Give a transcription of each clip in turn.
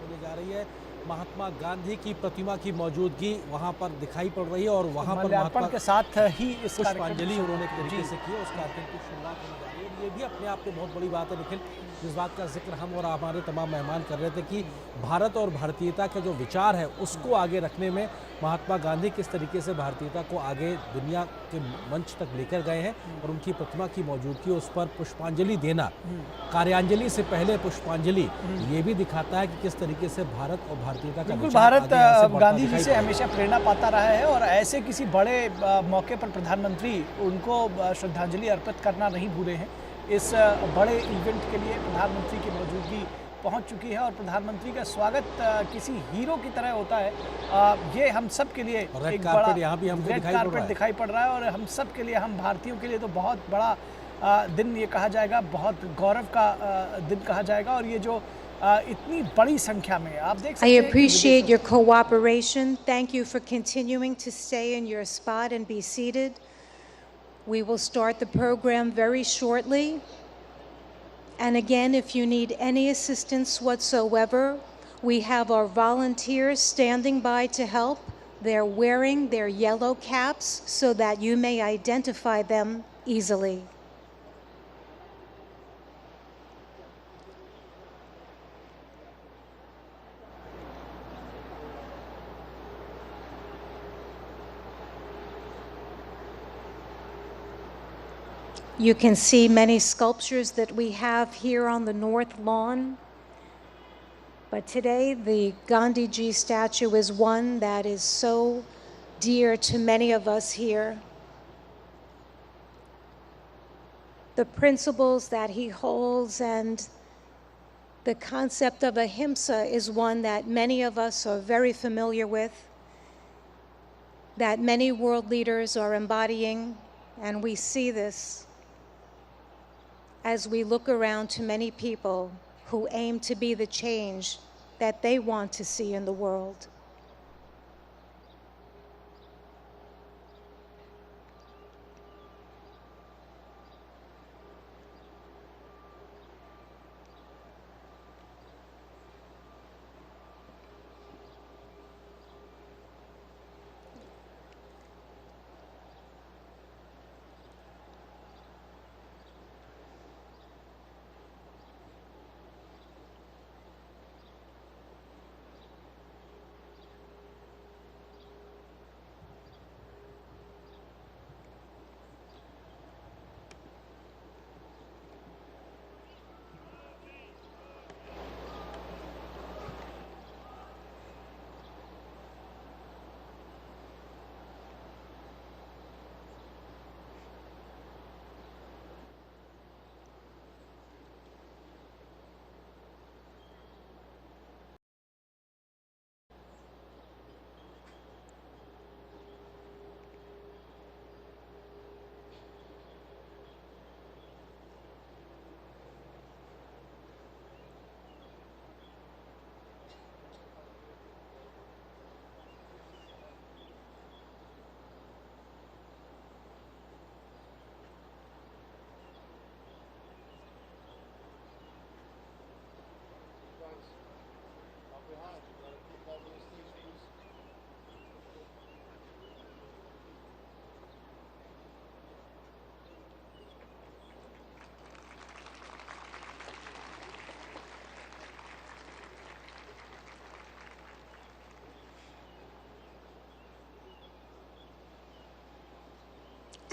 होने जा रही है। महात्मा गांधी की प्रतिमा की मौजूदगी वहां पर दिखाई पड़ रही है और वहां पर महात्मा के साथ ही इस पुष्पांजलि उन्होंने एक तरीके से की, उस कार्यक्रम की शुरुआत होने जा रही है। ये भी अपने आप में बहुत बड़ी बात है निखिल, जिस बात का जिक्र हम और हमारे तमाम मेहमान कर रहे थे कि भारत और भारतीयता के जो विचार है उसको आगे रखने में महात्मा गांधी किस तरीके से भारतीयता को आगे दुनिया के मंच तक लेकर गए हैं और उनकी प्रतिमा की मौजूदगी, उस पर पुष्पांजलि देना, कार्यांजलि से पहले पुष्पांजलि, ये भी दिखाता है कि किस तरीके से भारत और भारतीयता का भारत गांधी जी से हमेशा प्रेरणा पाता रहा है और ऐसे किसी बड़े मौके पर प्रधानमंत्री उनको श्रद्धांजलि अर्पित करना नहीं भूले हैं। इस बड़े इवेंट के लिए प्रधानमंत्री की मौजूदगी पहुंच चुकी है और प्रधानमंत्री का स्वागत किसी हीरो की तरह होता है। ये हम सब के लिए एक बड़ा यहाँ भी हमको रेड कारपेट दिखाई पड़ रहा है और हम सब के लिए, हम भारतीयों के लिए तो बहुत बड़ा दिन ये कहा जाएगा, बहुत गौरव का दिन कहा जाएगा। और ये जो इतनी बड़ी संख्या में आप देख सकते हैं। I appreciate your cooperation. Thank you for continuing to stay in your spot and be seated. We will start the program very shortly. And again, if you need any assistance whatsoever, we have our volunteers standing by to help. They're wearing their yellow caps so that you may identify them easily. You can see many sculptures that we have here on the North Lawn. But today, the Gandhi Ji statue is one that is so dear to many of us here. The principles that he holds and the concept of ahimsa is one that many of us are very familiar with, that many world leaders are embodying, and we see this as we look around to many people who aim to be the change that they want to see in the world.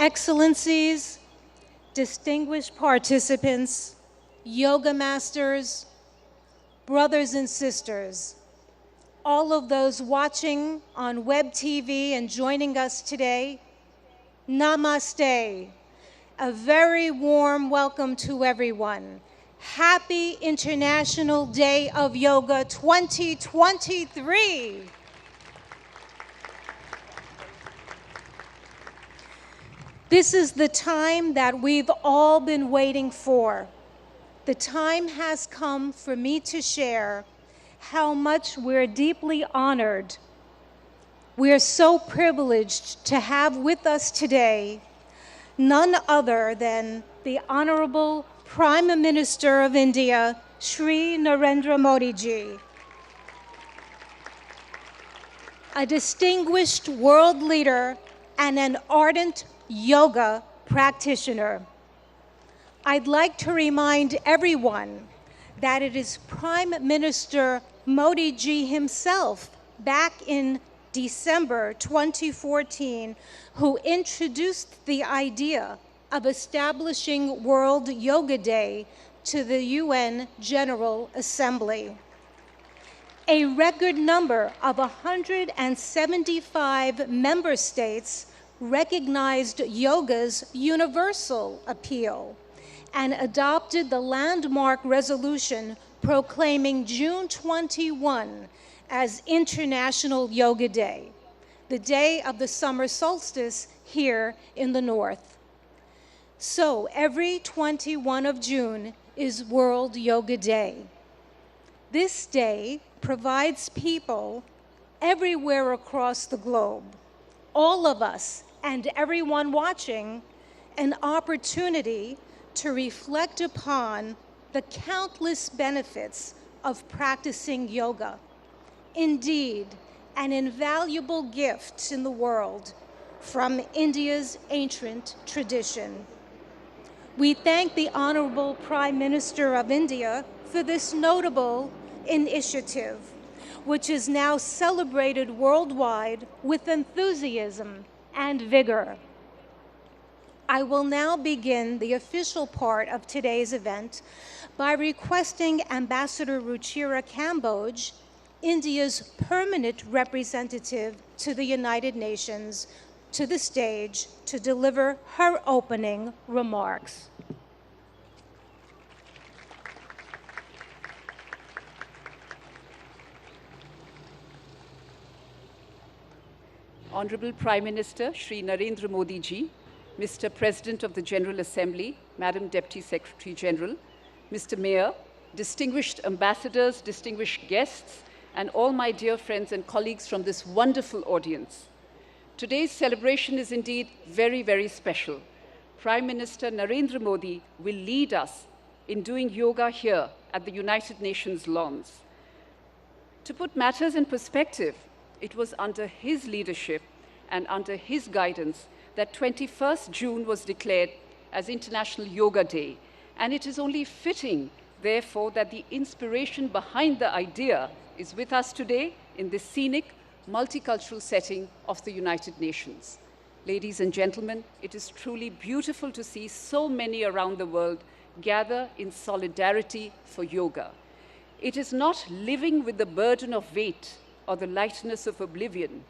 Excellencies, distinguished participants, yoga masters, brothers and sisters, all of those watching on web TV and joining us today, namaste. A very warm welcome to everyone. Happy International Day of Yoga 2023. This is the time that we've all been waiting for. The time has come for me to share how much we're deeply honored. We are so privileged to have with us today none other than the Honorable Prime Minister of India, Shri Narendra Modi ji. a distinguished world leader, and an ardent yoga practitioner. I'd like to remind everyone that it is Prime Minister Modi ji himself, back in December 2014, who introduced the idea of establishing World Yoga Day to the UN General Assembly. A record number of 175 member states recognized yoga's universal appeal and adopted the landmark resolution proclaiming June 21 as International Yoga Day, the day of the summer solstice here in the north. So every 21 of June is World Yoga Day. This day provides people everywhere across the globe, all of us and everyone watching, an opportunity to reflect upon the countless benefits of practicing yoga. Indeed, an invaluable gift in the world from India's ancient tradition. We thank the Honorable Prime Minister of India for this notable initiative, which is now celebrated worldwide with enthusiasm and vigor. I will now begin the official part of today's event by requesting Ambassador Ruchira Kamboj, India's permanent representative to the United Nations, to the stage to deliver her opening remarks. Honorable Prime Minister Shri Narendra Modi ji, Mr. President of the General Assembly, Madam Deputy Secretary General, Mr. Mayor, distinguished ambassadors, distinguished guests, and all my dear friends and colleagues from this wonderful audience. Today's celebration is indeed very, very special. Prime Minister Narendra Modi will lead us in doing yoga here at the United Nations lawns. To put matters in perspective, it was under his leadership and under his guidance that 21st June was declared as International Yoga Day. And it is only fitting, therefore, that the inspiration behind the idea is with us today in this scenic, multicultural setting of the United Nations. Ladies and gentlemen, it is truly beautiful to see so many around the world gather in solidarity for yoga. It is not living with the burden of weight or the lightness of oblivion.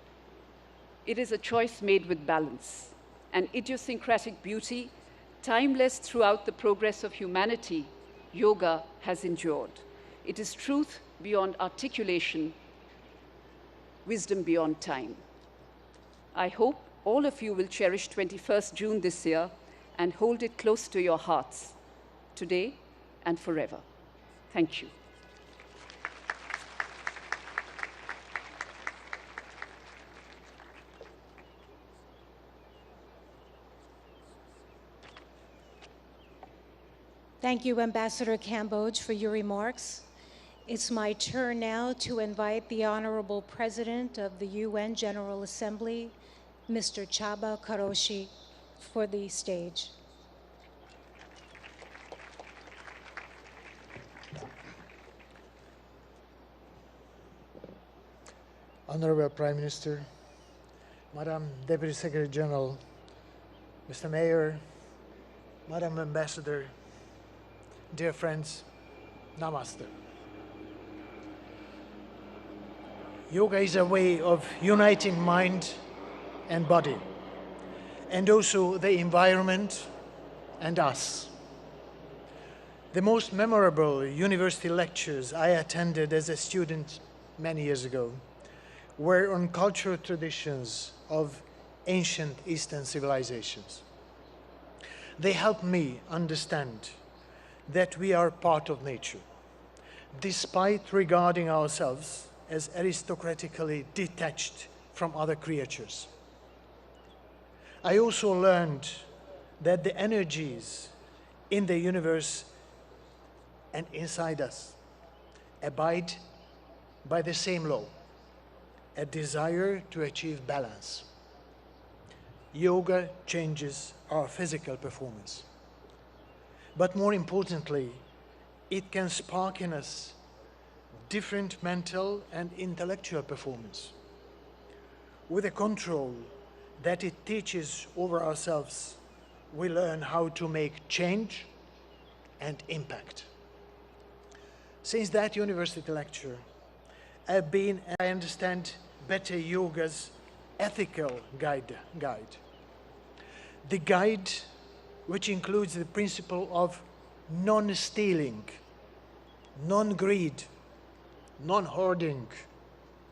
It is a choice made with balance, an idiosyncratic beauty, timeless throughout the progress of humanity. Yoga has endured. It is truth beyond articulation, wisdom beyond time. I hope all of you will cherish 21st June this year and hold it close to your hearts, today and forever. Thank you. Thank you, Ambassador Kamboj, for your remarks. It's my turn now to invite the Honorable President of the UN General Assembly, Mr. Chaba Karoshi, for the stage. Honorable Prime Minister, Madam Deputy Secretary General, Mr. Mayor, Madam Ambassador, dear friends, Namaste. Yoga is a way of uniting mind and body, and also the environment and us. The most memorable university lectures I attended as a student many years ago were on cultural traditions of ancient Eastern civilizations. They helped me understand that we are part of nature, despite regarding ourselves as aristocratically detached from other creatures. I also learned that the energies in the universe and inside us abide by the same law, a desire to achieve balance. Yoga changes our physical performance. But more importantly, it can spark in us different mental and intellectual performance. With the control that it teaches over ourselves, we learn how to make change and impact. Since that university lecture, I understand better yoga's ethical guide. The guide which includes the principle of non-stealing, non-greed, non-hoarding,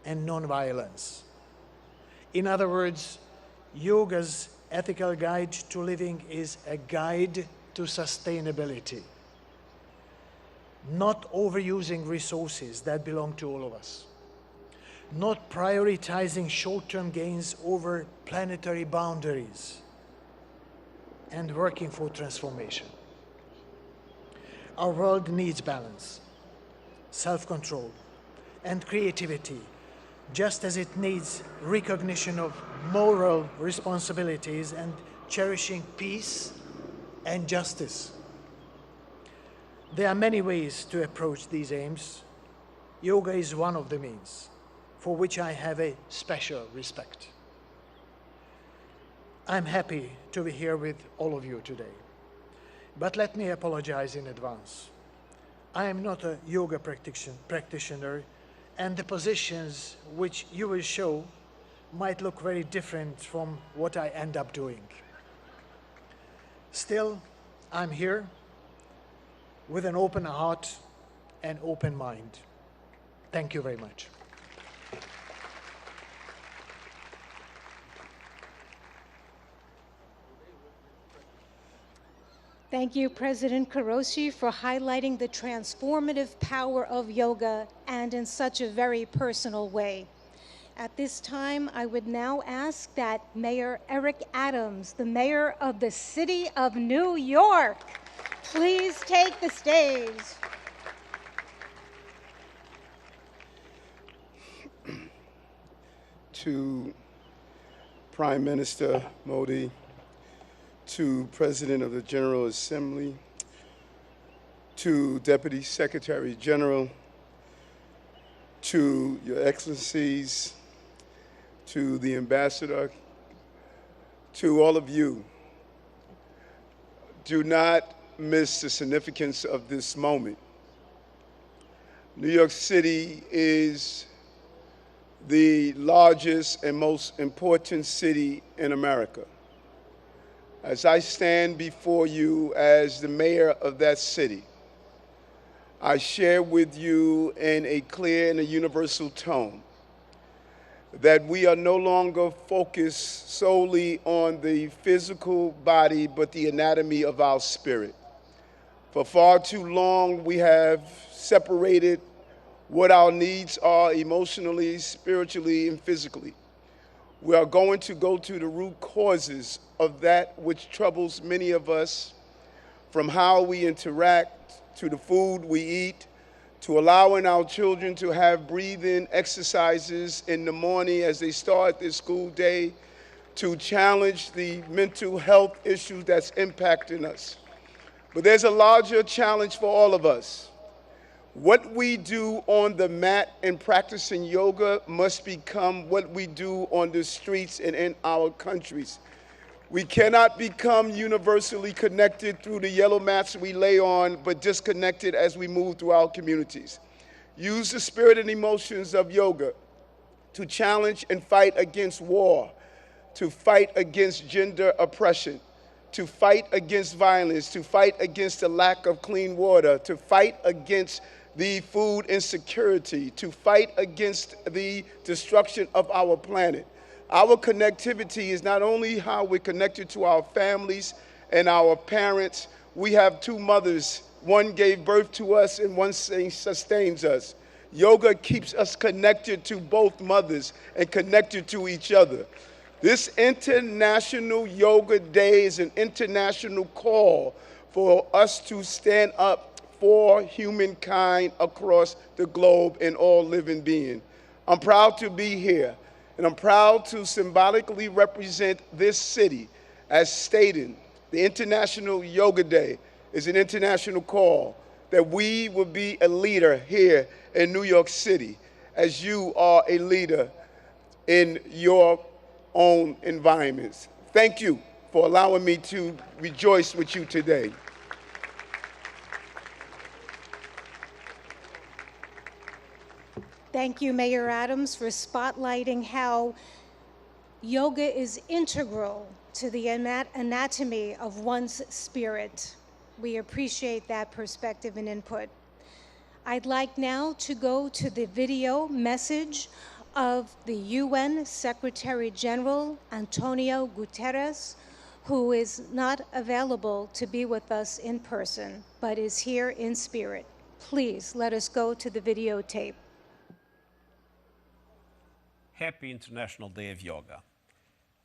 and non-violence. In other words, yoga's ethical guide to living is a guide to sustainability, not overusing resources that belong to all of us, not prioritizing short-term gains over planetary boundaries, and working for transformation. Our world needs balance, self-control, and creativity, just as it needs recognition of moral responsibilities and cherishing peace and justice. There are many ways to approach these aims. Yoga is one of the means, for which I have a special respect. I'm happy to be here with all of you today, but let me apologize in advance. I am not a yoga practitioner, and the positions which you will show might look very different from what I end up doing. Still, I'm here with an open heart and open mind. Thank you very much. Thank you, President Karoshi, for highlighting the transformative power of yoga and in such a very personal way. At this time, I would now ask that Mayor Eric Adams, the mayor of the city of New York, please take the stage. To Prime Minister Modi, to President of the General Assembly, to Deputy Secretary General, to Your Excellencies, to the Ambassador, to all of you, do not miss the significance of this moment. New York City is the largest and most important city in America. As I stand before you as the mayor of that city, I share with you in a clear and a universal tone that we are no longer focused solely on the physical body, but the anatomy of our spirit. For far too long, we have separated what our needs are emotionally, spiritually, and physically. We are going to go to the root causes of that which troubles many of us, from how we interact, to the food we eat, to allowing our children to have breathing exercises in the morning as they start their school day, to challenge the mental health issues that's impacting us. But there's a larger challenge for all of us. What we do on the mat in practicing yoga must become what we do on the streets and in our countries. We cannot become universally connected through the yellow mats we lay on, but disconnected as we move through our communities. Use the spirit and emotions of yoga to challenge and fight against war, to fight against gender oppression, to fight against violence, to fight against the lack of clean water, to fight against the food insecurity, to fight against the destruction of our planet. Our connectivity is not only how we're connected to our families and our parents. We have two mothers. One gave birth to us and one sustains us. Yoga keeps us connected to both mothers and connected to each other. This International Yoga Day is an international call for us to stand up for humankind across the globe and all living beings. I'm proud to be here, and I'm proud to symbolically represent this city. As stated, the International Yoga Day is an international call that we will be a leader here in New York City, as you are a leader in your own environments. Thank you for allowing me to rejoice with you today. Thank you, Mayor Adams, for spotlighting how yoga is integral to the anatomy of one's spirit. We appreciate that perspective and input. I'd like now to go to the video message of the UN Secretary General Antonio Guterres, who is not available to be with us in person, but is here in spirit. Please let us go to the videotape. Happy International Day of Yoga.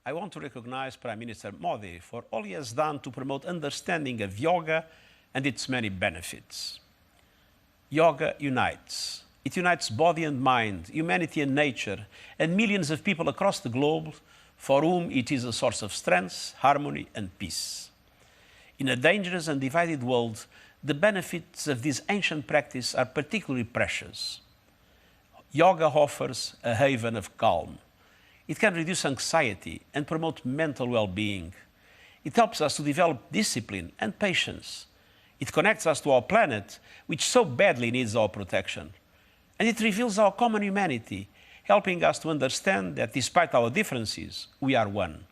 I want to recognize Prime Minister Modi for all he has done to promote understanding of yoga and its many benefits. Yoga unites. It unites body and mind, humanity and nature, and millions of people across the globe for whom it is a source of strength, harmony, and peace. In a dangerous and divided world, the benefits of this ancient practice are particularly precious. Yoga offers a haven of calm. It can reduce anxiety and promote mental well-being. It helps us to develop discipline and patience. It connects us to our planet, which so badly needs our protection. And it reveals our common humanity, helping us to understand that despite our differences, we are one.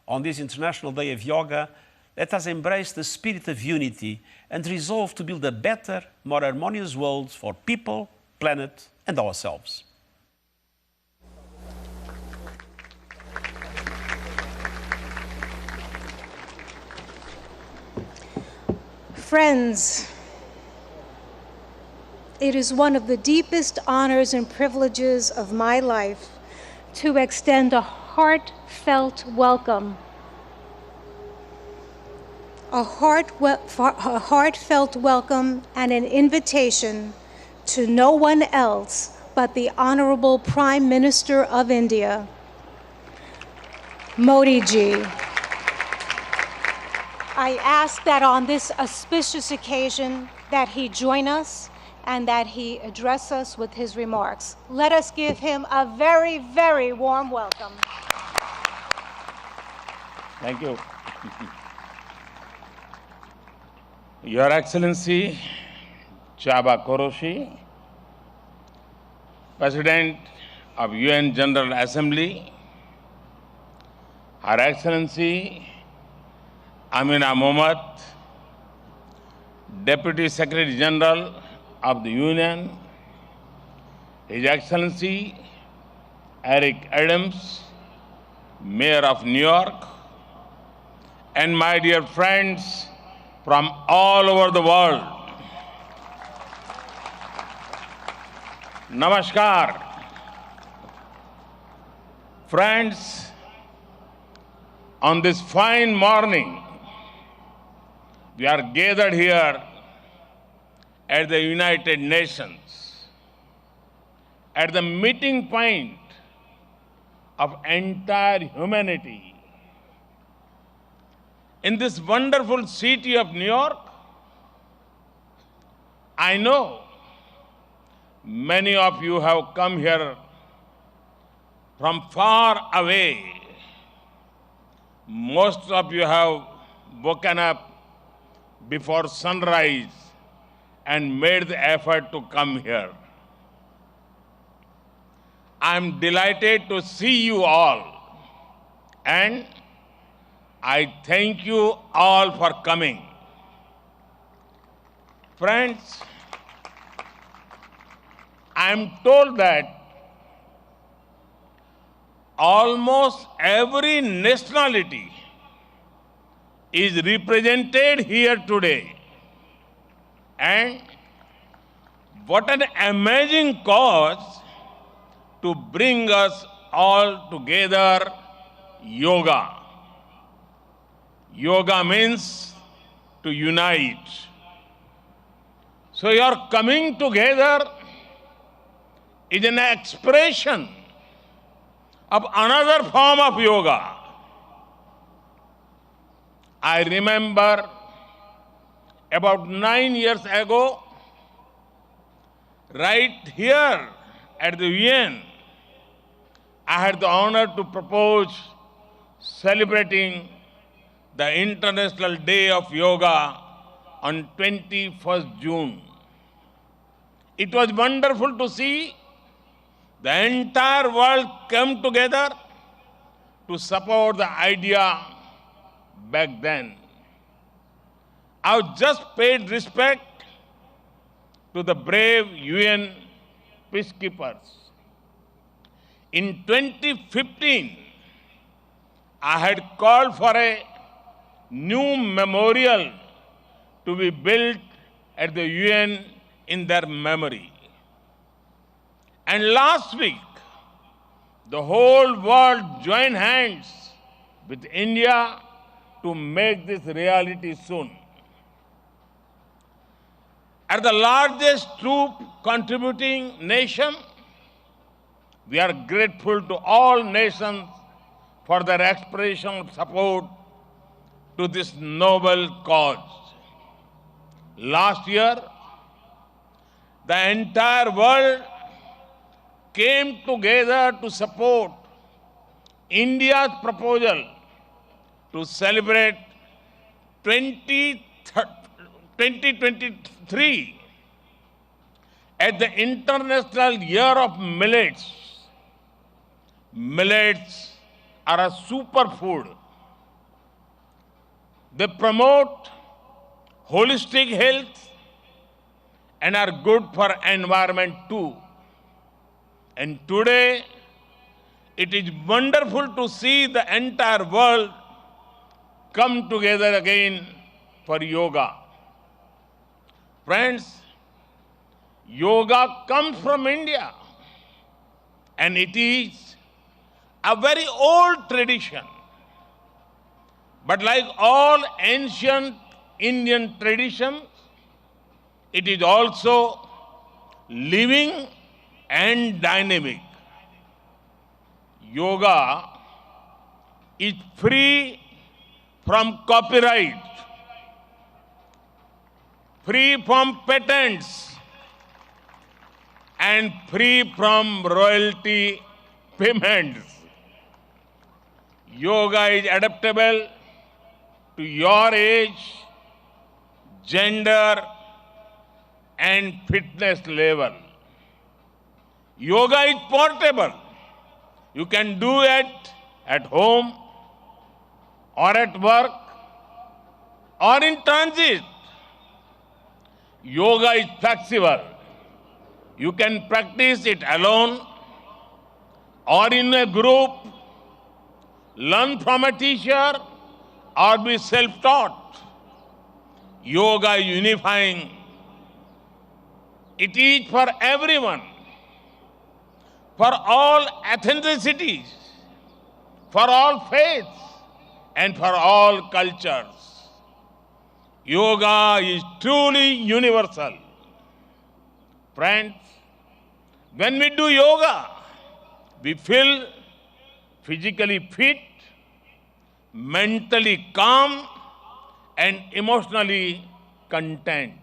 On this International Day of Yoga, let us embrace the spirit of unity and resolve to build a better, more harmonious world for people, planet, and ourselves. Friends, it is one of the deepest honors and privileges of my life to extend a heartfelt welcome. A heartfelt welcome and an invitation to no one else but the Honorable Prime Minister of India, Modi ji. I ask that on this auspicious occasion that he join us and that he address us with his remarks. Let us give him a very, very warm welcome. Thank you. Your Excellency, Chaba Koroshi, President of UN General Assembly, Her Excellency Amina Mohammed, Deputy Secretary General of the Union, His Excellency Eric Adams, Mayor of New York, and my dear friends from all over the world. Namaskar. Friends, on this fine morning, we are gathered here at the United Nations, at the meeting point of entire humanity. In this wonderful city of New York, I know many of you have come here from far away. Most of you have woken up before sunrise and made the effort to come here. I'm delighted to see you all, and I thank you all for coming. Friends, I'm told that almost every nationality is represented here today. And what an amazing cause to bring us all together, yoga. Yoga means to unite. So your coming together is an expression of another form of yoga. I remember about 9 years ago, right here at the UN, I had the honor to propose celebrating the International Day of Yoga on 21st June. It was wonderful to see the entire world come together to support the idea back then. I just paid respect to the brave UN peacekeepers. In 2015, I had called for a new memorial to be built at the UN in their memory. And last week, the whole world joined hands with India to make this reality soon. As the largest troop contributing nation, we are grateful to all nations for their expression of support to this noble cause. Last year, the entire world came together to support India's proposal to celebrate 2023 as the International Year of Millets. Millets are a superfood. They promote holistic health and are good for environment too. And today, it is wonderful to see the entire world come together again for yoga. Friends, yoga comes from India, and it is a very old tradition. But like all ancient Indian traditions, it is also living and dynamic. Yoga is free from copyright, free from patents, and free from royalty payments. Yoga is adaptable to your age, gender, and fitness level. Yoga is portable. You can do it at home or at work or in transit. Yoga is flexible. You can practice it alone or in a group, learn from a teacher or be self-taught. Yoga is unifying. It is for everyone, for all ethnicities, for all faiths, and for all cultures. Yoga is truly universal. Friends, when we do yoga, we feel physically fit, mentally calm, and emotionally content.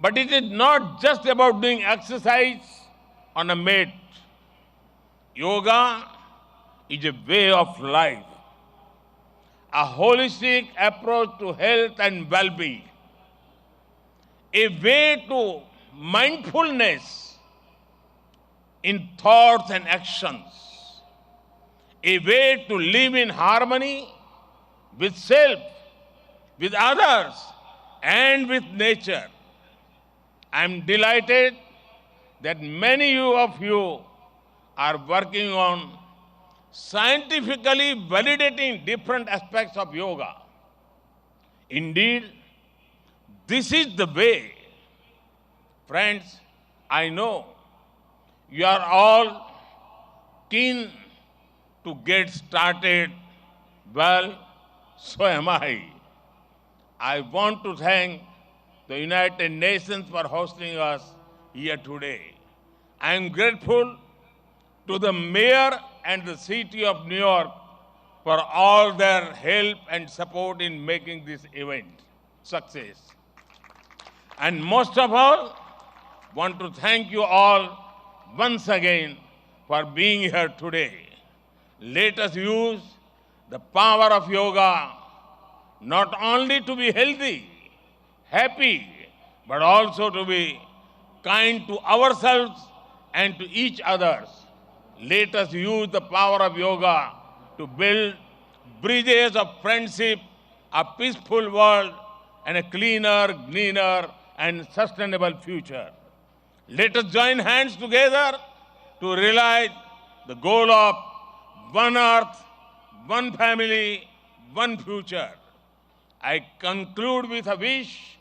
But it is not just about doing exercise on a mat. Yoga is a way of life, a holistic approach to health and well-being, a way to mindfulness in thoughts and actions, a way to live in harmony with self, with others, and with nature. I am delighted that many of you are working on scientifically validating different aspects of yoga. Indeed, this is the way. Friends, I know you are all keen to get started. Well, so am I. I want to thank the United Nations for hosting us here today. I am grateful to the mayor and the city of New York for all their help and support in making this event success. And most of all, want to thank you all once again for being here today. Let us use the power of yoga not only to be healthy, happy, but also to be kind to ourselves and to each other. Let us use the power of yoga to build bridges of friendship, a peaceful world, and a cleaner, greener, and sustainable future. Let us join hands together to realize the goal of one earth, one family, one future. I conclude with a wish.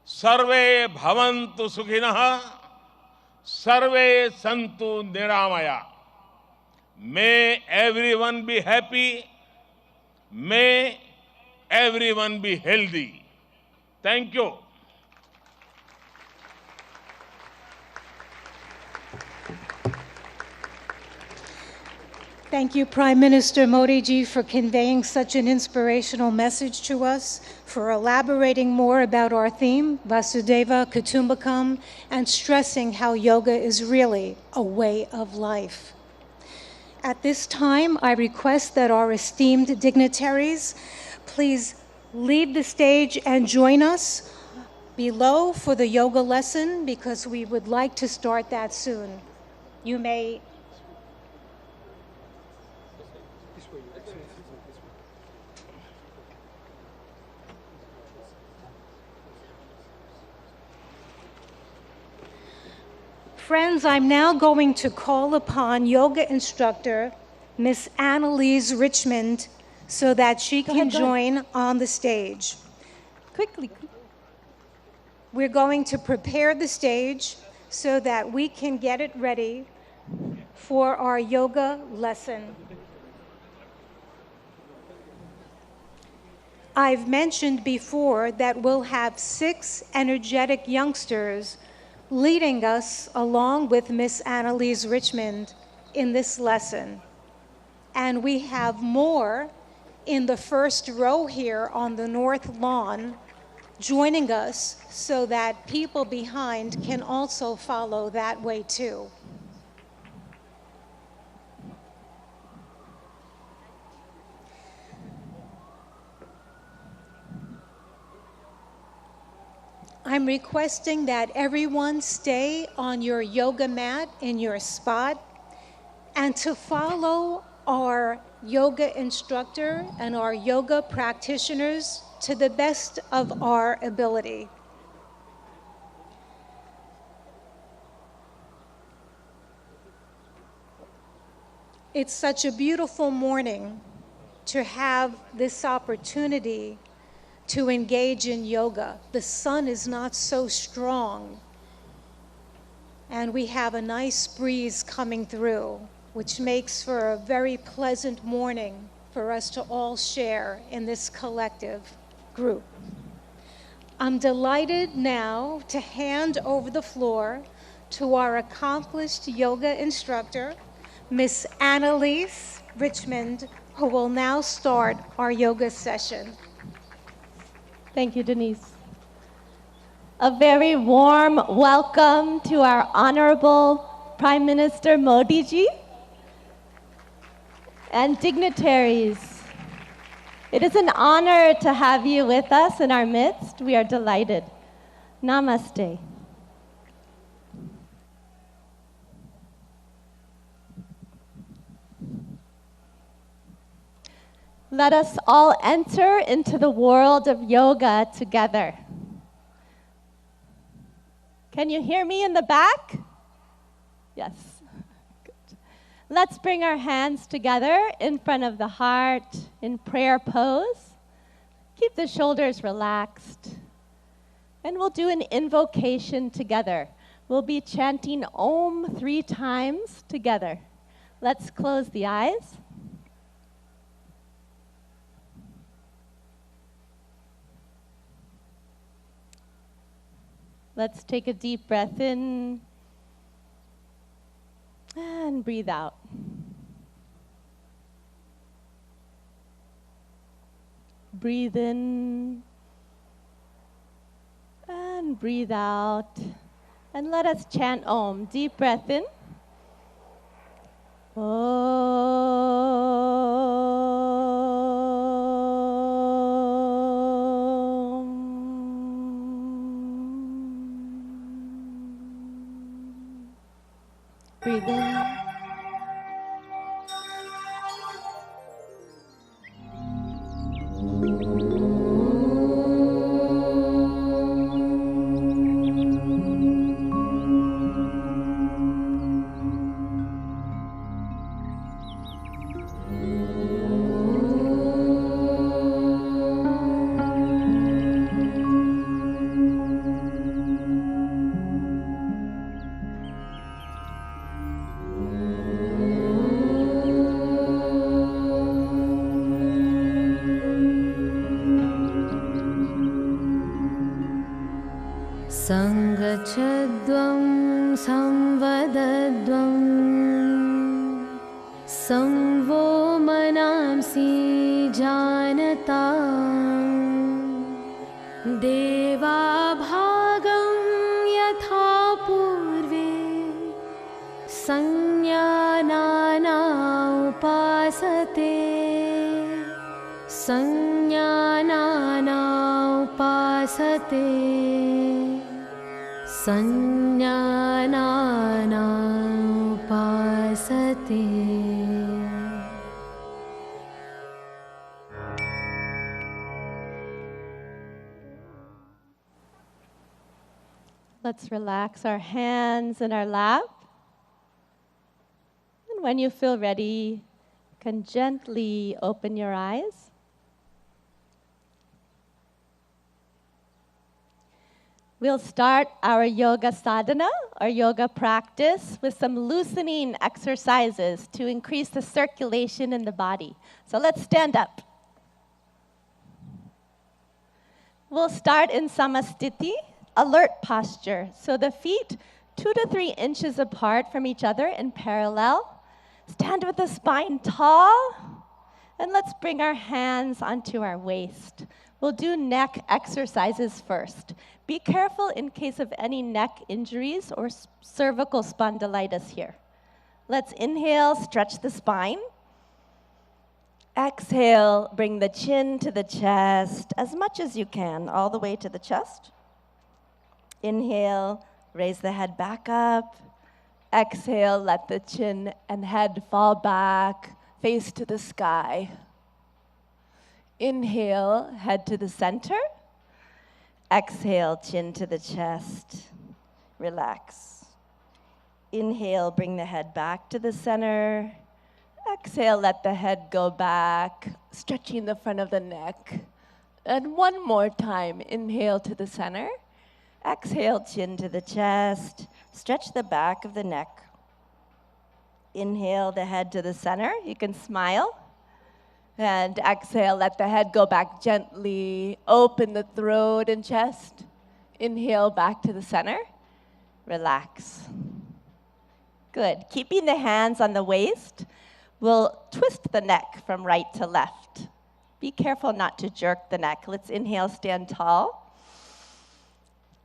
Sarve bhavantu sukhinah, sarve santu niramaya. May everyone be happy. May everyone be healthy. Thank you. Thank you, Prime Minister Modi ji, for conveying such an inspirational message to us, for elaborating more about our theme, Vasudeva Kutumbakam, and stressing how yoga is really a way of life. At this time, I request that our esteemed dignitaries please leave the stage and join us below for the yoga lesson, because we would like to start that soon. You may Friends, I'm now going to call upon yoga instructor Miss Annalise Richmond so that she can join on the stage. Quickly. We're going to prepare the stage so that we can get it ready for our yoga lesson. I've mentioned before that we'll have 6 energetic youngsters leading us along with Miss Annalise Richmond in this lesson. And we have more in the first row here on the north lawn joining us so that people behind can also follow that way too. I'm requesting that everyone stay on your yoga mat in your spot and to follow our yoga instructor and our yoga practitioners to the best of our ability. It's such a beautiful morning to have this opportunity to engage in yoga. The sun is not so strong, and we have a nice breeze coming through, which makes for a very pleasant morning for us to all share in this collective group. I'm delighted now to hand over the floor to our accomplished yoga instructor, Miss Annalise Richmond, who will now start our yoga session. Thank you, Denise. A very warm welcome to our Honorable Prime Minister Modi ji and dignitaries. It is an honor to have you with us in our midst. We are delighted. Namaste. Let us all enter into the world of yoga together. Can you hear me in the back? Yes. Good. Let's bring our hands together in front of the heart in prayer pose. Keep the shoulders relaxed. And we'll do an invocation together. We'll be chanting Om 3 times together. Let's close the eyes. Let's take a deep breath in And breathe out. Breathe in and breathe out. And let us chant Om. Deep breath in. Om. Breathe in. Sangachadvam samvadadvam samvo manamsi janatam deva bhagam yatha purve sanyanana upasate sanyanana upasate Sanyanana upasate. Let's relax our hands in our lap. And when you feel ready, you can gently open your eyes. We'll start our yoga sadhana, our yoga practice, with some loosening exercises to increase the circulation in the body. So let's stand up. We'll start in samastiti, alert posture. So the feet 2 to 3 inches apart from each other in parallel. Stand with the spine tall. And let's bring our hands onto our waist. We'll do neck exercises first. Be careful in case of any neck injuries or cervical spondylitis here. Let's inhale, stretch the spine. Exhale, bring the chin to the chest as much as you can, all the way to the chest. Inhale, raise the head back up. Exhale, let the chin and head fall back, face to the sky. Inhale, head to the center. Exhale, chin to the chest. Relax. Inhale, bring the head back to the center. Exhale, let the head go back, stretching the front of the neck. And one more time, inhale to the center. Exhale, chin to the chest. Stretch the back of the neck. Inhale the head to the center. You can smile. And exhale, let the head go back gently. Open the throat and chest. Inhale back to the center. Relax. Good. Keeping the hands on the waist, we'll twist the neck from right to left. Be careful not to jerk the neck. Let's inhale, stand tall.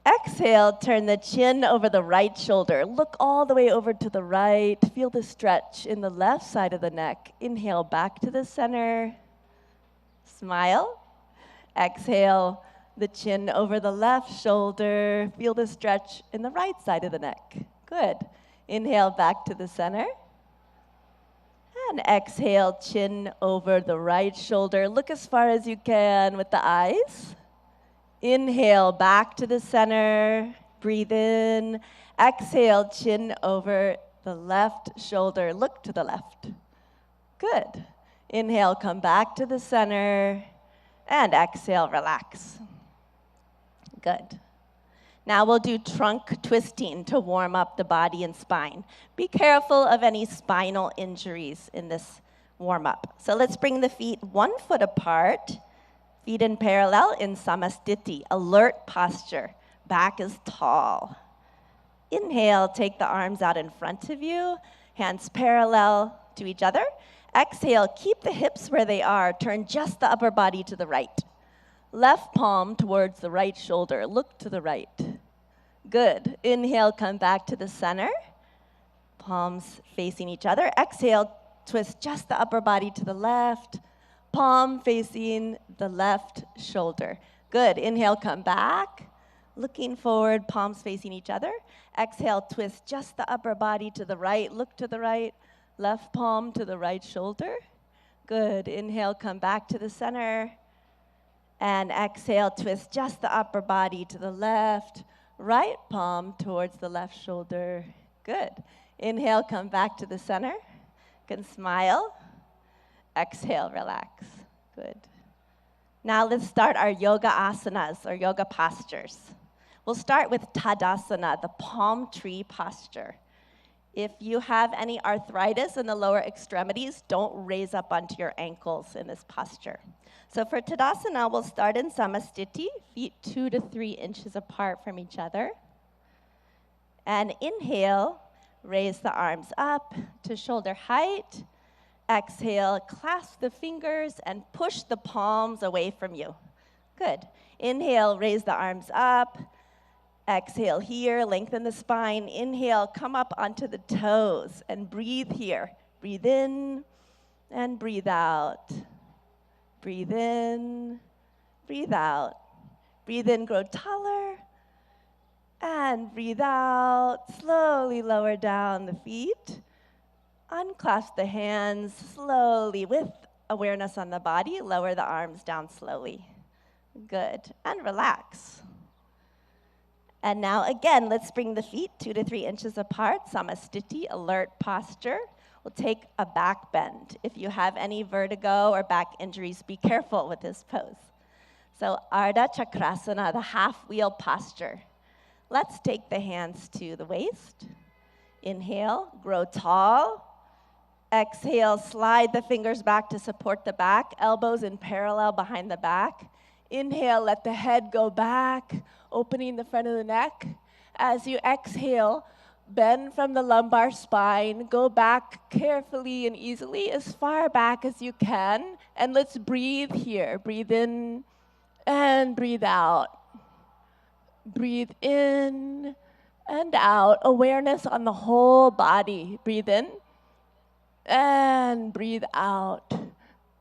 Exhale, turn the chin over the right shoulder. Look all the way over to the right. Feel the stretch in the left side of the neck. Inhale, back to the center. Smile. Exhale, the chin over the left shoulder. Feel the stretch in the right side of the neck. Good. Inhale, back to the center. And exhale, chin over the right shoulder. Look as far as you can with the eyes. Inhale, back to the center. Breathe in. Exhale, chin over the left shoulder. Look to the left. Good. Inhale, come back to the center. And exhale, relax. Good. Now we'll do trunk twisting to warm up the body and spine. Be careful of any spinal injuries in this warm-up. So let's bring the feet 1 foot apart. Feet in parallel in samastiti, alert posture. Back is tall. Inhale, take the arms out in front of you. Hands parallel to each other. Exhale, keep the hips where they are. Turn just the upper body to the right. Left palm towards the right shoulder. Look to the right. Good. Inhale, come back to the center. Palms facing each other. Exhale, twist just the upper body to the left. Palm facing the left shoulder. Good. Inhale, come back. Looking forward, palms facing each other. Exhale, twist just the upper body to the right. Look to the right. Left palm to the right shoulder. Good. Inhale, come back to the center. And exhale, twist just the upper body to the left. Right palm towards the left shoulder. Good. Inhale, come back to the center. You can smile. Exhale, relax. Good. Now let's start our yoga asanas, or yoga postures. We'll start with Tadasana, the palm tree posture. If you have any arthritis in the lower extremities, don't raise up onto your ankles in this posture. So for Tadasana, we'll start in Samastiti, feet 2 to 3 inches apart from each other. And inhale, raise the arms up to shoulder height. Exhale, clasp the fingers and push the palms away from you. Good. Inhale, raise the arms up. Exhale here, lengthen the spine. Inhale, come up onto the toes and breathe here. Breathe in and breathe out. Breathe in, breathe out. Breathe in, grow taller. And breathe out, slowly lower down the feet. Unclasp the hands slowly with awareness on the body. Lower the arms down slowly. Good. And relax. And now again, let's bring the feet 2 to 3 inches apart. Samastiti, alert posture. We'll take a back bend. If you have any vertigo or back injuries, be careful with this pose. So Ardha Chakrasana, the half-wheel posture. Let's take the hands to the waist. Inhale, grow tall. Exhale, slide the fingers back to support the back, elbows in parallel behind the back. Inhale, let the head go back, opening the front of the neck. As you exhale, bend from the lumbar spine, go back carefully and easily as far back as you can, and let's breathe here. Breathe in and breathe out. Breathe in and out. Awareness on the whole body. Breathe in and breathe out.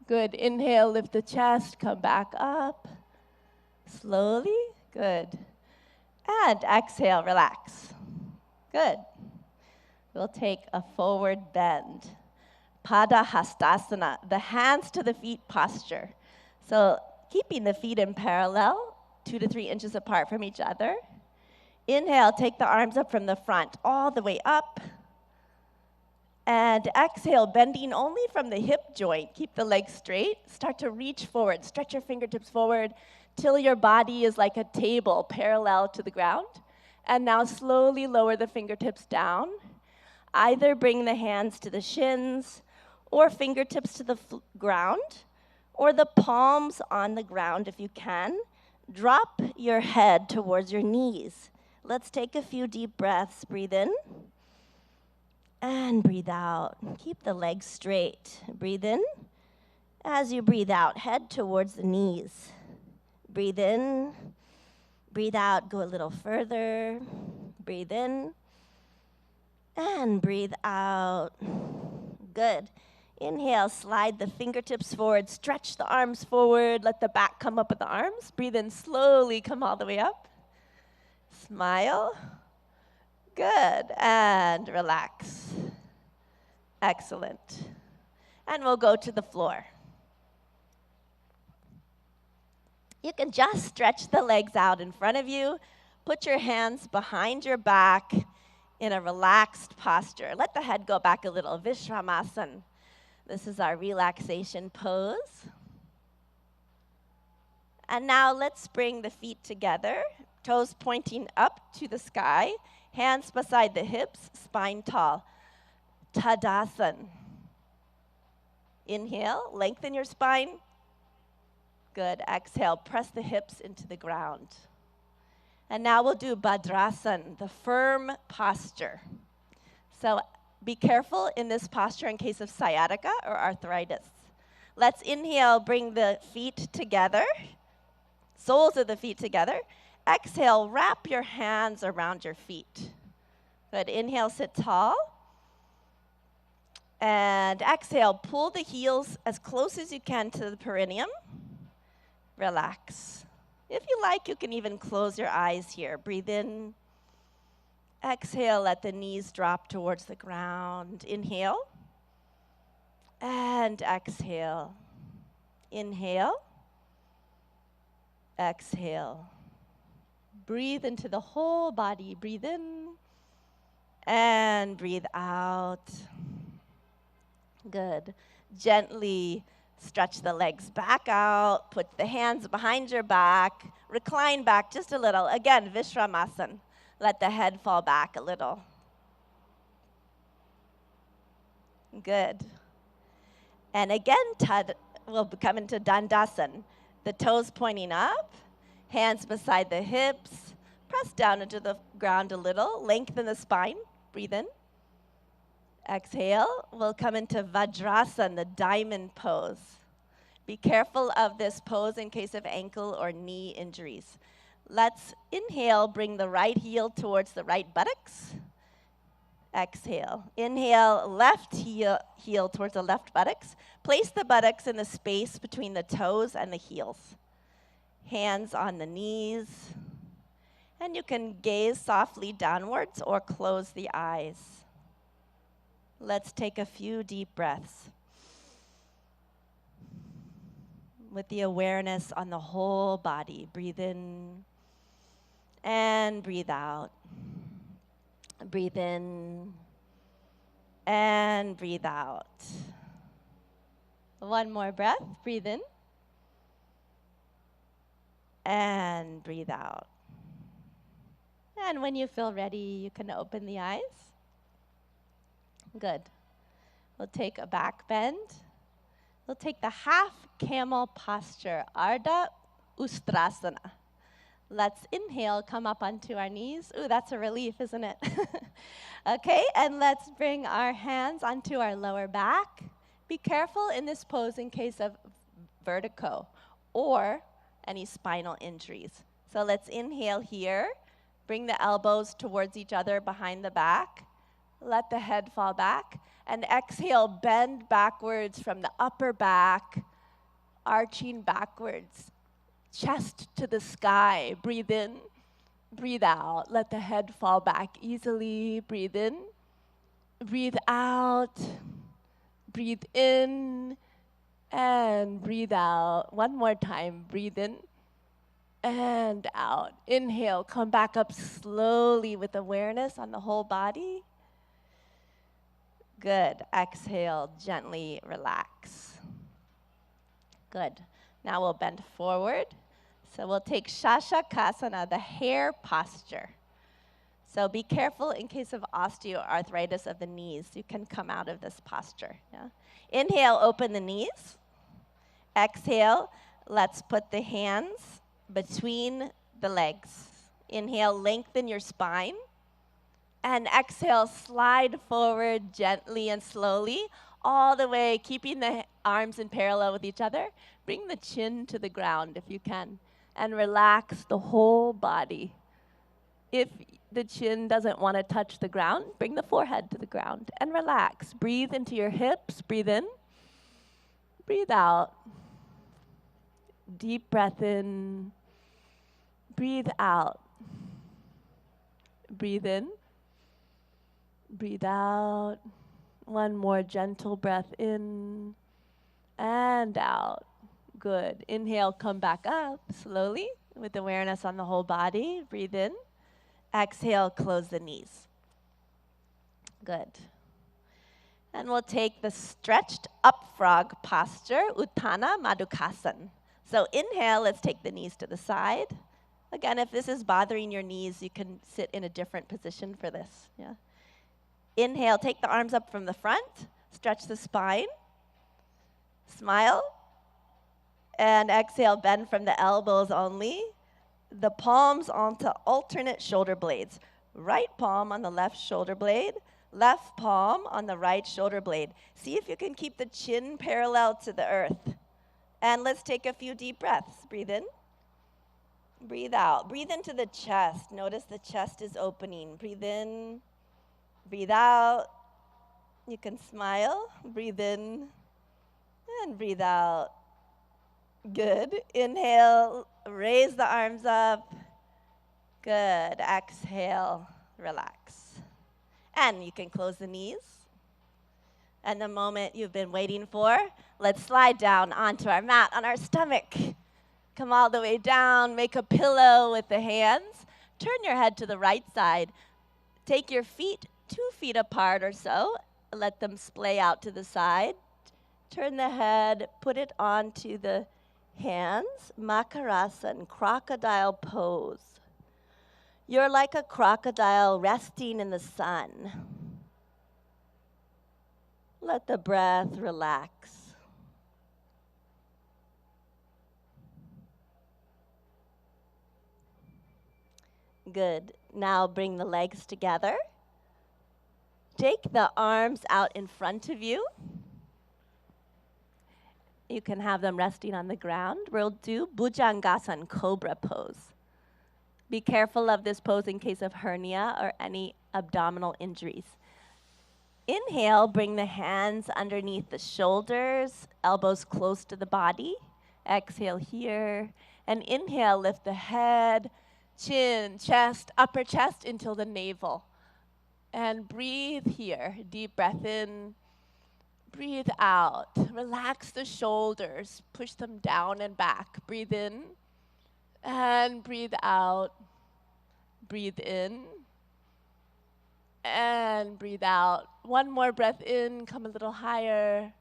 Good. Inhale, lift the chest, come back up. Slowly. Good. And exhale, relax. Good. We'll take a forward bend. Pada Hastasana, the hands to the feet posture. So keeping the feet in parallel, 2 to 3 inches apart from each other. Inhale, take the arms up from the front, all the way up. And exhale, bending only from the hip joint. Keep the legs straight. Start to reach forward. Stretch your fingertips forward till your body is like a table parallel to the ground. And now slowly lower the fingertips down. Either bring the hands to the shins or fingertips to the ground, or the palms on the ground if you can. Drop your head towards your knees. Let's take a few deep breaths. Breathe in and breathe out. Keep the legs straight. Breathe in. As you breathe out, head towards the knees. Breathe in. Breathe out. Go a little further. Breathe in and breathe out. Good. Inhale, slide the fingertips forward, stretch the arms forward, let the back come up with the arms. Breathe in slowly, come all the way up. Smile. Good, and relax. Excellent. And we'll go to the floor. You can just stretch the legs out in front of you. Put your hands behind your back in a relaxed posture. Let the head go back a little, Vishramasana. This is our relaxation pose. And now let's bring the feet together, toes pointing up to the sky, hands beside the hips, spine tall. Tadasana. Inhale, lengthen your spine. Good. Exhale, press the hips into the ground. And now we'll do Bhadrasana, the firm posture. So Be careful in this posture in case of sciatica or arthritis. Let's inhale, bring the feet together, soles of the feet together. Exhale, wrap your hands around your feet. Good, inhale, sit tall. And exhale, pull the heels as close as you can to the perineum. Relax. If you like, you can even close your eyes here. Breathe in. Exhale, let the knees drop towards the ground. Inhale. And exhale. Inhale. Exhale. Breathe into the whole body. Breathe in. And breathe out. Good. Gently stretch the legs back out. Put the hands behind your back. Recline back just a little. Again, Vishramasana. Let the head fall back a little. Good. And again, we'll come into Dandasana. The toes pointing up, hands beside the hips. Press down into the ground a little. Lengthen the spine. Breathe in. Exhale. We'll come into Vajrasana, the diamond pose. Be careful of this pose in case of ankle or knee injuries. Let's inhale, bring the right heel towards the right buttocks. Exhale. Inhale, left heel towards the left buttocks. Place the buttocks in the space between the toes and the heels. Hands on the knees. And you can gaze softly downwards or close the eyes. Let's take a few deep breaths with the awareness on the whole body. Breathe in and breathe out. Breathe in and breathe out. One more breath. Breathe in and breathe out. And when you feel ready, you can open the eyes. Good. We'll take a back bend. We'll take the half camel posture, Ardha Ustrasana. Let's inhale, come up onto our knees. Ooh, that's a relief, isn't it? Okay, and let's bring our hands onto our lower back. Be careful in this pose in case of vertigo or any spinal injuries. So let's inhale here. Bring the elbows towards each other behind the back. Let the head fall back. And exhale, bend backwards from the upper back, arching backwards. Chest to the sky. Breathe in, breathe out. Let the head fall back easily. Breathe in, breathe out. Breathe in and breathe out. One more time. Breathe in and out. Inhale, come back up slowly with awareness on the whole body. Good. Exhale, gently relax. Good. Now we'll bend forward. So we'll take Shashakasana, the hare posture. So be careful in case of osteoarthritis of the knees. You can come out of this posture. Yeah? Inhale, open the knees. Exhale, let's put the hands between the legs. Inhale, lengthen your spine. And exhale, slide forward gently and slowly, all the way, keeping the arms in parallel with each other. Bring the chin to the ground if you can, and relax the whole body. If the chin doesn't want to touch the ground, bring the forehead to the ground and relax. Breathe into your hips. Breathe in. Breathe out. Deep breath in. Breathe out. Breathe in. Breathe out. One more gentle breath in and out. Good. Inhale, come back up slowly with awareness on the whole body. Breathe in. Exhale, close the knees. Good. And we'll take the stretched up frog posture, Utthana Madhukasana. So inhale, let's take the knees to the side. Again, if this is bothering your knees, you can sit in a different position for this. Yeah. Inhale, take the arms up from the front, stretch the spine, smile, and exhale, bend from the elbows only, the palms onto alternate shoulder blades. Right palm on the left shoulder blade, Left palm on the right shoulder blade. See if you can keep the chin parallel to the earth. And let's take a few deep breaths. Breathe in. Breathe out. Breathe into the chest. Notice the chest is opening. Breathe in. Breathe out. You can smile. Breathe in. And breathe out. Good. Inhale. Raise the arms up. Good. Exhale. Relax. And you can close the knees. And the moment you've been waiting for, let's slide down onto our mat on our stomach. Come all the way down, make a pillow with the hands. Turn your head to the right side. Take your feet 2 feet apart or so. Let them splay out to the side. Turn the head, put it onto the hands. Makarasan, crocodile pose. You're like a crocodile resting in the sun. Let the breath relax. Good. Now bring the legs together. Take the arms out in front of you. You can have them resting on the ground. We'll do Bhujangasana, cobra pose. Be careful of this pose in case of hernia or any abdominal injuries. Inhale, bring the hands underneath the shoulders, elbows close to the body. Exhale here. And inhale, lift the head, chin, chest, upper chest until the navel. And breathe here. Deep breath in. Breathe out. Relax the shoulders. Push them down and back. Breathe in. And breathe out. Breathe in. And breathe out. One more breath in. Come a little higher.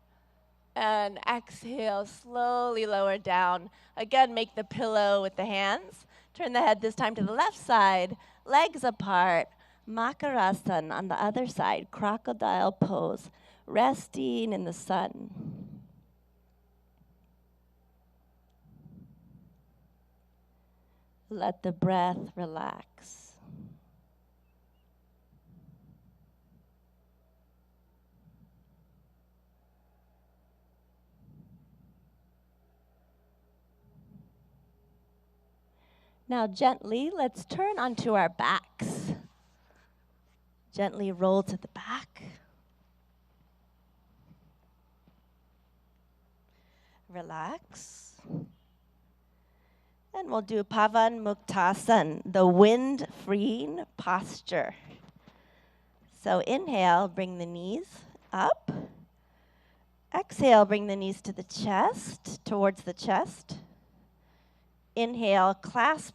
And exhale. Slowly lower down. Again, make the pillow with the hands. Turn the head this time to the left side. Legs apart. Makarasan on the other side. Crocodile pose. Resting in the sun. Let the breath relax. Now gently, let's turn onto our backs. Gently roll to the back. Relax. And we'll do Pavan Muktasan, the wind-freeing posture. So inhale, bring the knees up. Exhale, bring the knees to the chest, towards the chest. Inhale, clasp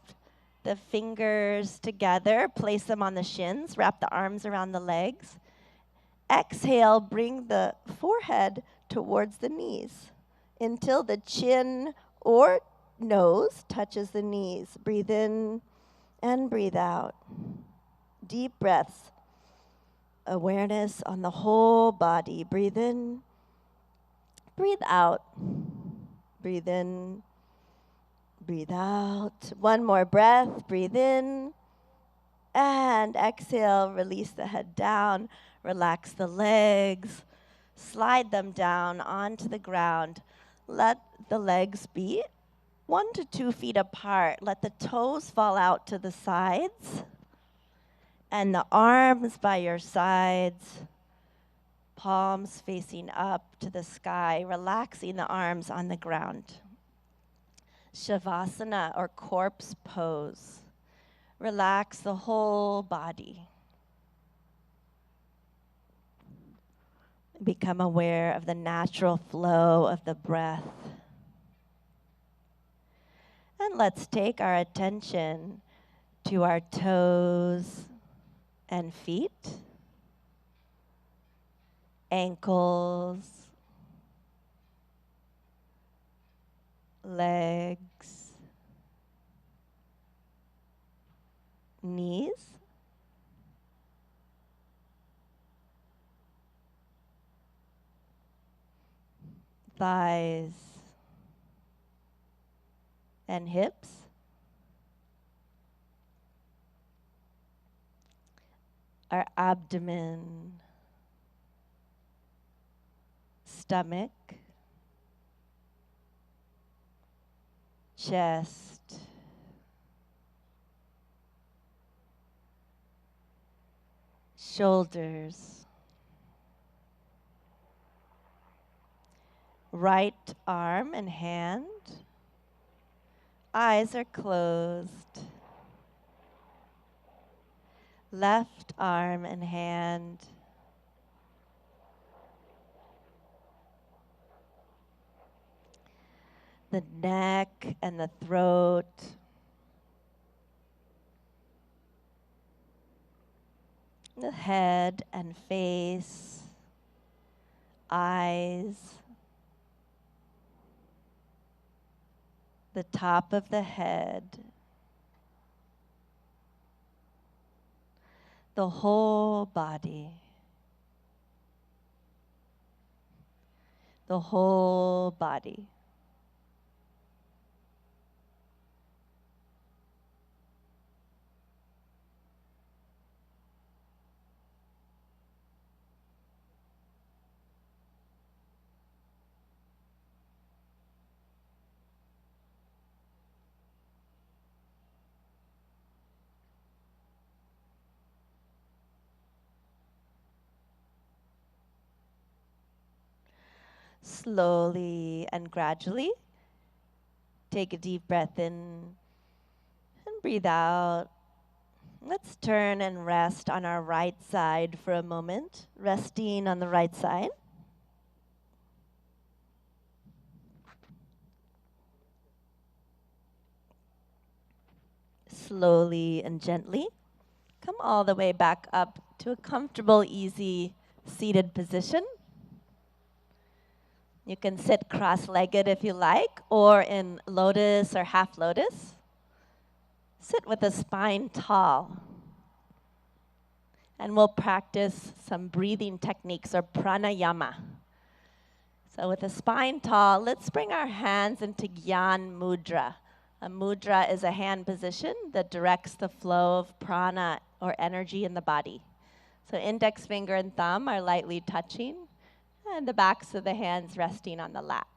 the fingers together, place them on the shins, wrap the arms around the legs. Exhale, bring the forehead towards the knees until the chin or nose touches the knees. Breathe in and breathe out. Deep breaths. Awareness on the whole body. Breathe in, breathe out. Breathe in, breathe out. One more breath. Breathe in. And exhale. Release the head down. Relax the legs. Slide them down onto the ground. Let the legs be 1 to 2 feet apart. Let the toes fall out to the sides. And the arms by your sides. Palms facing up to the sky. Relaxing the arms on the ground. Shavasana or corpse pose. Relax the whole body. Become aware of the natural flow of the breath. And let's take our attention to our toes and feet, ankles, legs, knees, thighs, and hips, our abdomen, stomach, chest, shoulders, right arm and hand. Eyes are closed. Left arm and hand. The neck and the throat. The head and face. Eyes. The top of the head. The whole body. The whole body. Slowly and gradually, take a deep breath in and breathe out. Let's turn and rest on our right side for a moment, resting on the right side. Slowly and gently, come all the way back up to a comfortable, easy seated position. You can sit cross-legged if you like, or in lotus or half lotus. Sit with the spine tall. And we'll practice some breathing techniques or pranayama. So with the spine tall, let's bring our hands into Gyan Mudra. A mudra is a hand position that directs the flow of prana or energy in the body. So index finger and thumb are lightly touching, and the backs of the hands resting on the lap.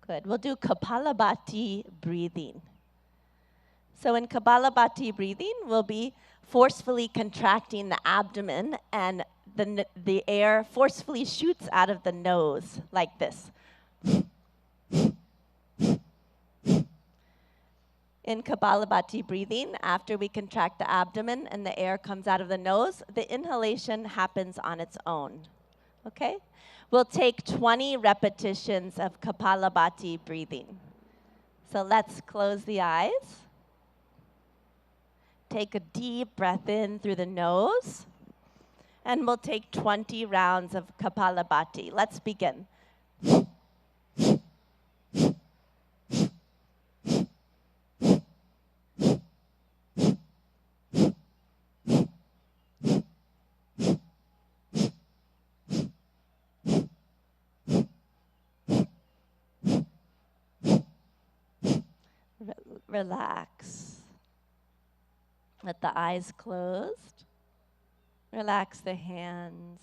Good. We'll do Kapalabhati breathing. So in Kapalabhati breathing, we'll be forcefully contracting the abdomen, and the air forcefully shoots out of the nose like this. In Kapalabhati breathing, after we contract the abdomen and the air comes out of the nose, the inhalation happens on its own. Okay? We'll take 20 repetitions of Kapalabhati breathing. So let's close the eyes. Take a deep breath in through the nose. And we'll take 20 rounds of Kapalabhati. Let's begin. Relax. Let the eyes closed. Relax the hands.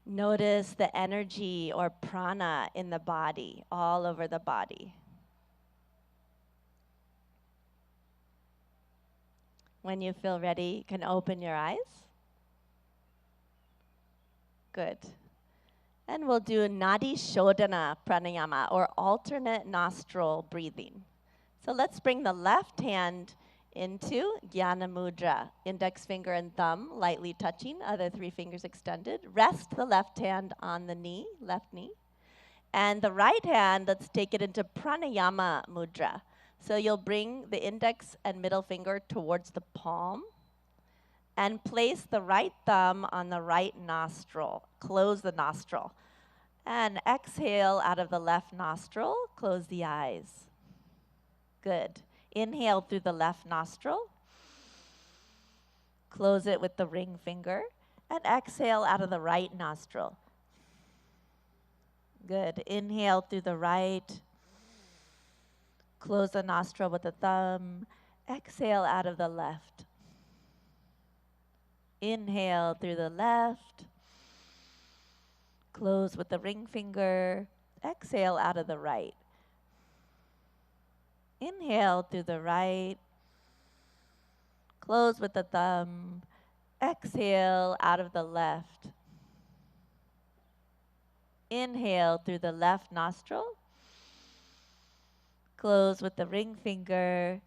Notice the energy or prana in the body, all over the body. When you feel ready, you can open your eyes. Good. And we'll do Nadi Shodhana Pranayama, or alternate nostril breathing. So let's bring the left hand into Jnana Mudra. Index finger and thumb lightly touching, other 3 fingers extended. Rest the left hand on the knee, left knee. And the right hand, let's take it into Pranayama Mudra. So you'll bring the index and middle finger towards the palm and place the right thumb on the right nostril. Close the nostril. And exhale out of the left nostril. Close the eyes. Good. Inhale through the left nostril. Close it with the ring finger. And exhale out of the right nostril. Good. Inhale through the right. Close the nostril with the thumb. Exhale out of the left. Inhale through the left. Close with the ring finger. Exhale out of the right. Inhale through the right. Close with the thumb. Exhale out of the left. Inhale through the left nostril. Close with the ring finger.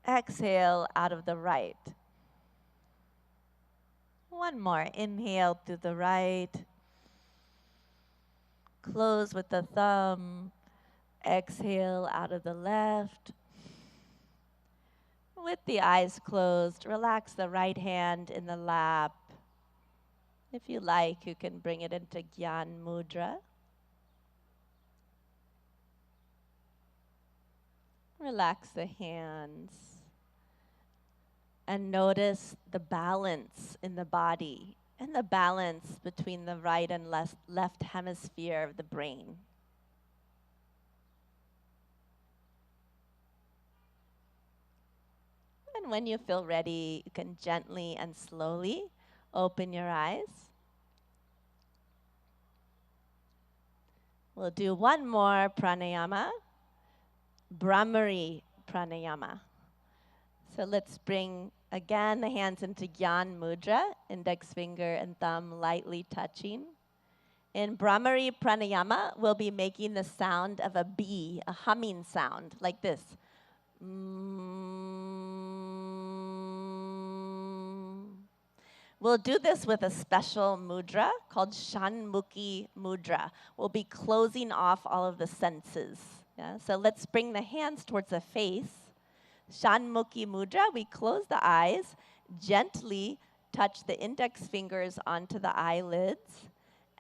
Exhale out of the right. One more. Inhale through the right. Close with the thumb. Exhale out of the left. With the eyes closed, relax the right hand in the lap. If you like, you can bring it into Gyan Mudra. Relax the hands. And notice the balance in the body and the balance between the right and left hemisphere of the brain. And when you feel ready, you can gently and slowly open your eyes. We'll do one more pranayama, Brahmari pranayama. So let's bring, again, the hands into Gyan Mudra, index finger and thumb lightly touching. In Brahmari pranayama, we'll be making the sound of a bee, a humming sound, like this. We'll do this with a special mudra called Shanmukhi mudra. We'll be closing off all of the senses. Yeah? So let's bring the hands towards the face. Shanmukhi mudra, we close the eyes, gently touch the index fingers onto the eyelids,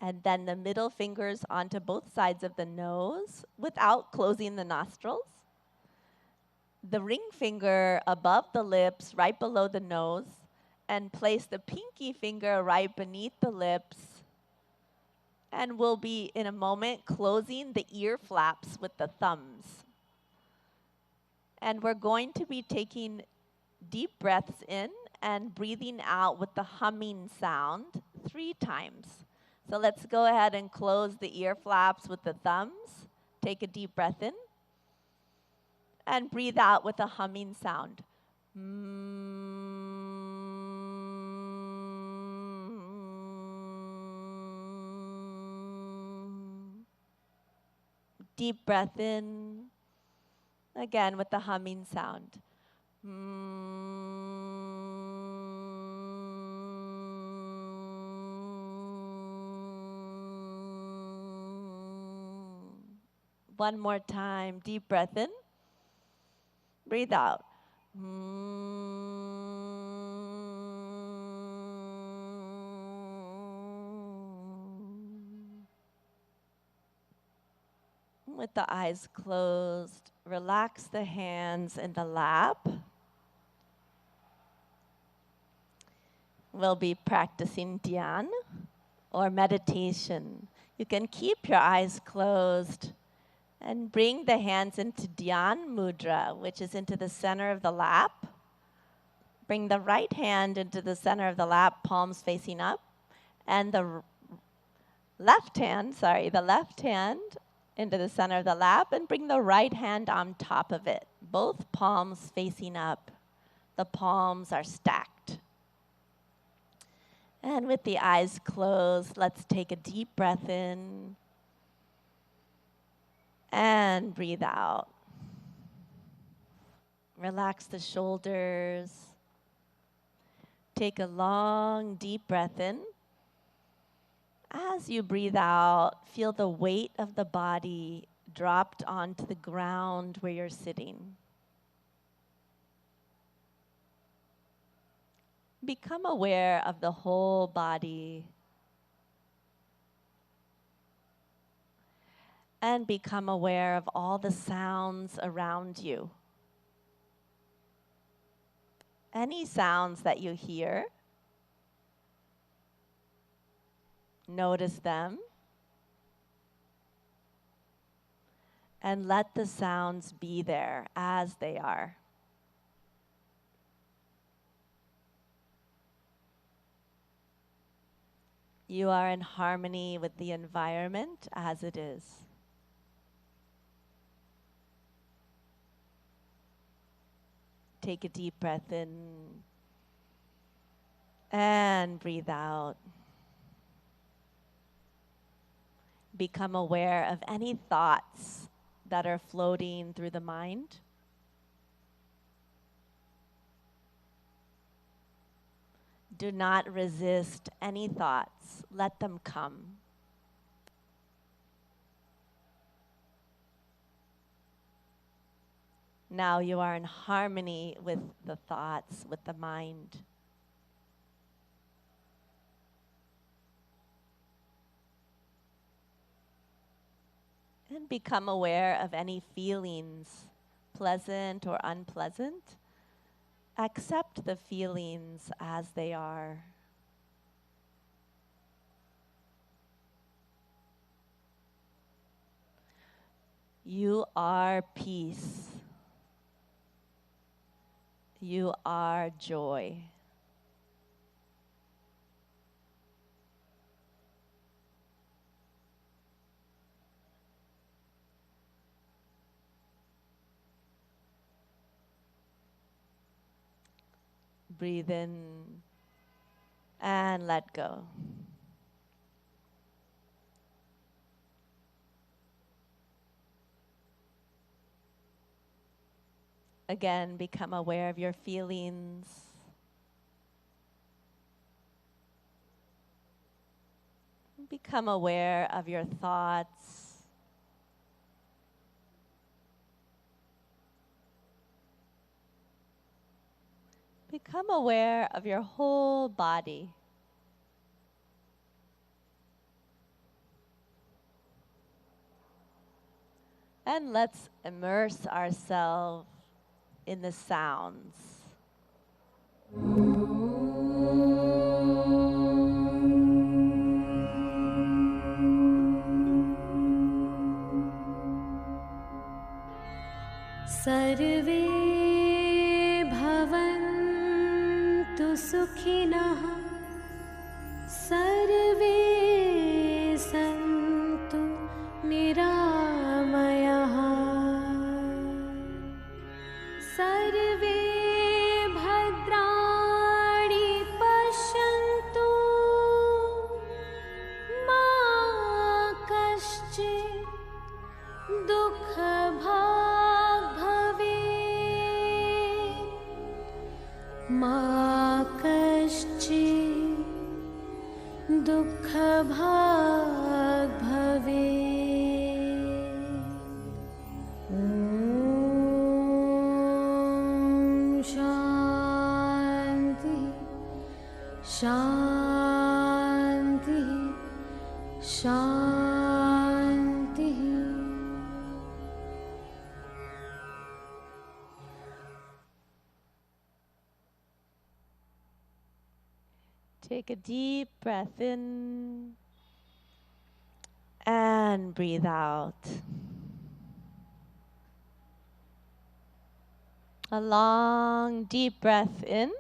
and then the middle fingers onto both sides of the nose without closing the nostrils. The ring finger above the lips, right below the nose, and place the pinky finger right beneath the lips. And we'll be, in a moment, closing the ear flaps with the thumbs. And we're going to be taking deep breaths in and breathing out with the humming sound 3 times. So let's go ahead and close the ear flaps with the thumbs. Take a deep breath in. And breathe out with a humming sound. Deep breath in. Again with the humming sound. One more time. Deep breath in. Breathe out. With the eyes closed, relax the hands in the lap. We'll be practicing dhyan or meditation. You can keep your eyes closed and bring the hands into dhyan mudra, which is into the center of the lap. Bring the right hand into the center of the lap, palms facing up, and the left hand into the center of the lap, and bring the right hand on top of it, both palms facing up. The palms are stacked. And with the eyes closed, let's take a deep breath in and breathe out. Relax the shoulders. Take a long, deep breath in. As you breathe out, feel the weight of the body dropped onto the ground where you're sitting. Become aware of the whole body. And become aware of all the sounds around you. Any sounds that you hear, notice them. And let the sounds be there as they are. You are in harmony with the environment as it is. Take a deep breath in and breathe out. Become aware of any thoughts that are floating through the mind. Do not resist any thoughts. Let them come. Now you are in harmony with the thoughts, with the mind. And become aware of any feelings, pleasant or unpleasant. Accept the feelings as they are. You are peace. You are joy. Breathe in and let go. Again, become aware of your feelings. Become aware of your thoughts. Become aware of your whole body. And let's immerse ourselves in the sounds. सर्वे भवन्तु सुखिनः सर्वे सन्तु निरामयाः सर्वे भद्राणि पश्यन्तु मा कश्चित् दुःखभाग् भवेत् मा कश्चित् दुःखभाग् भवेत् ॐ शान्ति शान्ति शान्ति. Take a deep breath in and breathe out. A long, deep breath in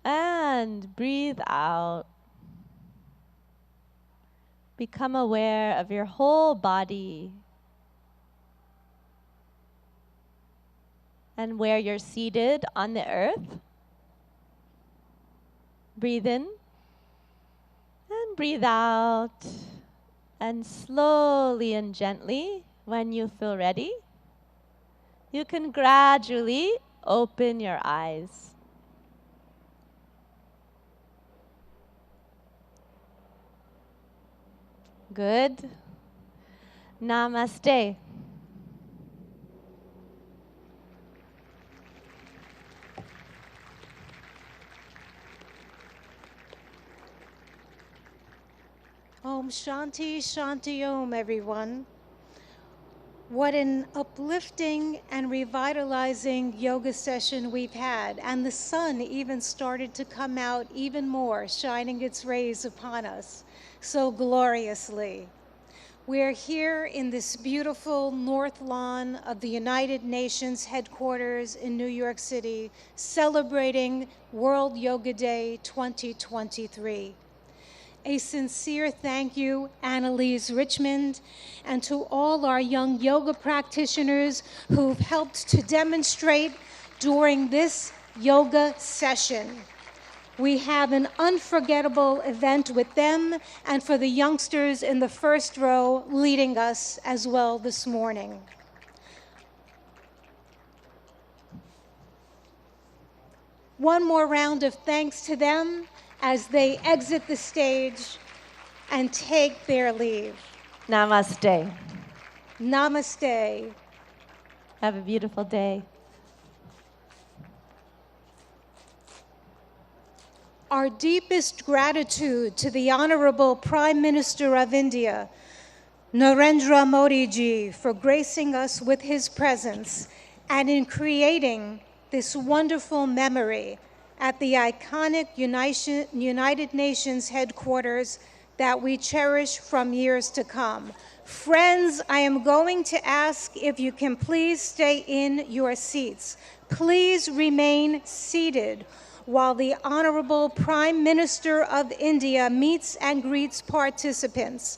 and breathe out. Become aware of your whole body and where you're seated on the earth. Breathe in and breathe out. And slowly and gently, when you feel ready, you can gradually open your eyes. Good. Namaste. Om Shanti Shanti Om, everyone. What an uplifting and revitalizing yoga session we've had. And the sun even started to come out even more, shining its rays upon us so gloriously. We're here in this beautiful north lawn of the United Nations headquarters in New York City, celebrating World Yoga Day 2023. A sincere thank you, Annalise Richmond, and to all our young yoga practitioners who've helped to demonstrate during this yoga session. We have an unforgettable event with them and for the youngsters in the first row leading us as well this morning. One more round of thanks to them as they exit the stage and take their leave. Namaste. Namaste. Have a beautiful day. Our deepest gratitude to the Honorable Prime Minister of India, Narendra Modi ji, for gracing us with his presence and in creating this wonderful memory at the iconic United Nations headquarters that we cherish from years to come. Friends, I am going to ask if you can please stay in your seats. Please remain seated while the Honorable Prime Minister of India meets and greets participants.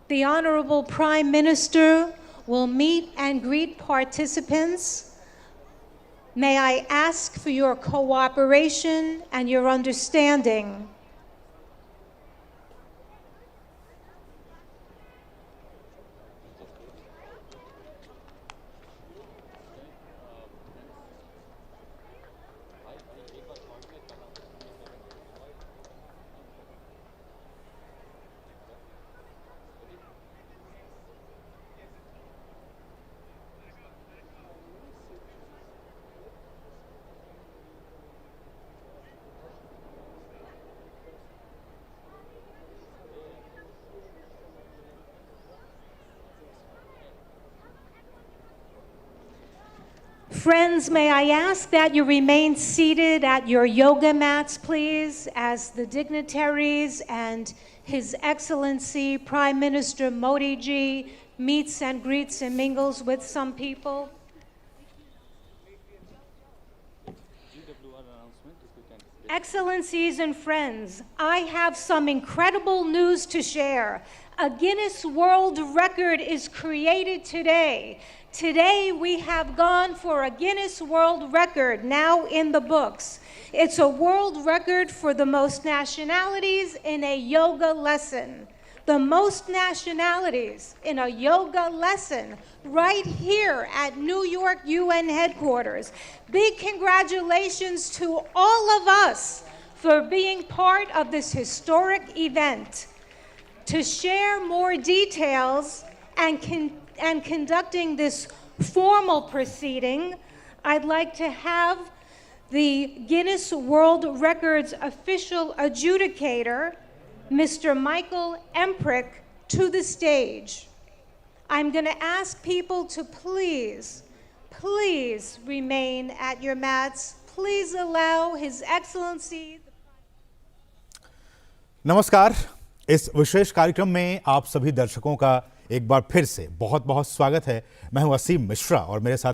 The Honorable Prime Minister will meet and greet participants. May I ask for your cooperation and your understanding. Friends, may I ask that you remain seated at your yoga mats, please, as the dignitaries and His Excellency Prime Minister Modi ji meets and greets and mingles with some people. Excellencies and friends, I have some incredible news to share. A Guinness World Record is created today. Today we have gone for a Guinness World Record now in the books. It's a world record for the most nationalities in a yoga lesson. The most nationalities in a yoga lesson right here at New York UN headquarters. Big congratulations to all of us for being part of this historic event. To share more details and conducting this formal proceeding, I'd like to have the Guinness World Records official adjudicator, Mr. Michael Emprick, to the stage. I'm going to ask people to please remain at your mats. Please allow His Excellency. नमस्कार, इस विशेष कार्यक्रम में आप सभी दर्शकों का एक बार फिर से बहुत बहुत स्वागत है। मैं हूं असीम मिश्रा और मेरे साथ